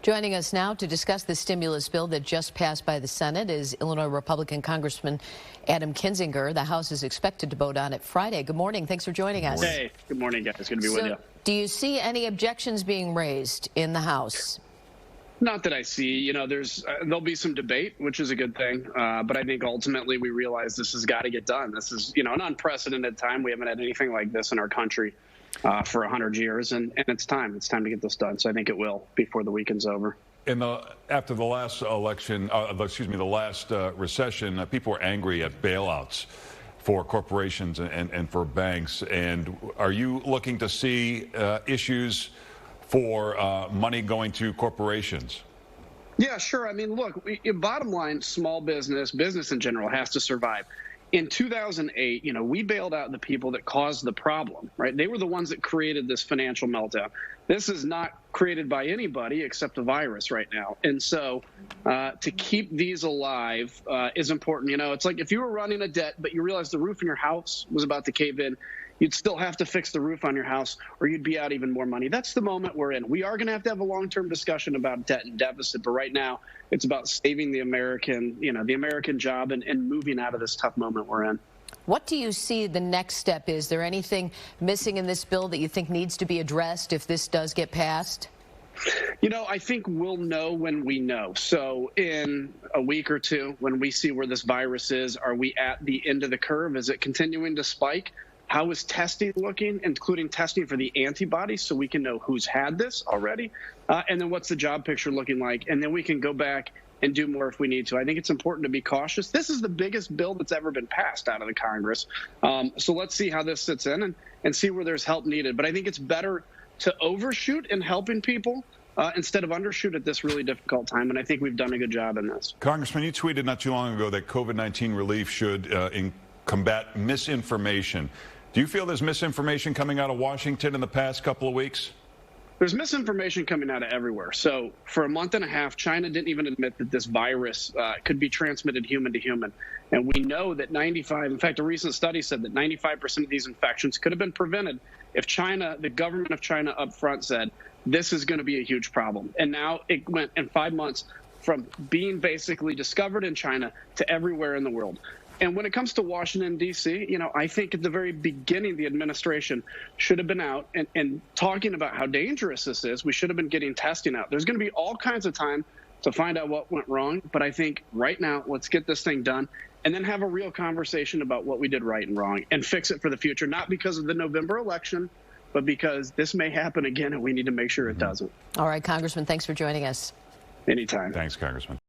Joining us now to discuss the stimulus bill that just passed by the Senate is Illinois Republican Congressman Adam Kinzinger. The House is expected to vote on it Friday. Good morning. Thanks for joining us. Hey, good morning, guys. Good to be with you. Do you see any objections being raised in the House? Not that I see. You know, there'll be some debate, which is a good thing. But I think ultimately we realize this has got to get done. This is, an unprecedented time. We haven't had anything like this in our country for 100 years, and it's time. It's time to get this done. So I think it will before the weekend's over. After the last election, the last recession, people were angry at bailouts for corporations and for banks. And are you looking to see issues for money going to corporations? Yeah, sure. I mean, look, bottom line, small business in general has to survive. In 2008, we bailed out the people that caused the problem, right? They were the ones that created this financial meltdown. This is not created by anybody except a virus right now. And so to keep these alive is important. It's like if you were running a debt, but you realized the roof in your house was about to cave in, you'd still have to fix the roof on your house or you'd be out even more money. That's the moment we're in. We are going to have a long-term discussion about debt and deficit, but right now it's about saving the American job and moving out of this tough moment we're in. What do you see the next step is? There anything missing in this bill that you think needs to be addressed if this does get passed? I think we'll know when we know. So in a week or two, when we see where this virus is, are we at the end of the curve? Is it continuing to spike? How is testing looking, including testing for the antibodies, so we can know who's had this already? And then what's the job picture looking like? And then we can go back and do more if we need to. I think it's important to be cautious. This is the biggest bill that's ever been passed out of the Congress. So let's see how this sits in and see where there's help needed. But I think it's better to overshoot in helping people instead of undershoot at this really difficult time. And I think we've done a good job in this. Congressman, you tweeted not too long ago that COVID-19 relief should combat misinformation. Do you feel there's misinformation coming out of Washington in the past couple of weeks? There's misinformation coming out of everywhere. So for a month and a half, China didn't even admit that this virus could be transmitted human to human. And we know that in fact, a recent study said that 95% of these infections could have been prevented if the government of China up front said, this is going to be a huge problem. And now it went in 5 months from being basically discovered in China to everywhere in the world. And when it comes to Washington, D.C., I think at the very beginning, the administration should have been out and talking about how dangerous this is. We should have been getting testing out. There's going to be all kinds of time to find out what went wrong. But I think right now, let's get this thing done and then have a real conversation about what we did right and wrong and fix it for the future, not because of the November election, but because this may happen again and we need to make sure it doesn't. All right, Congressman, thanks for joining us. Anytime. Thanks, Congressman.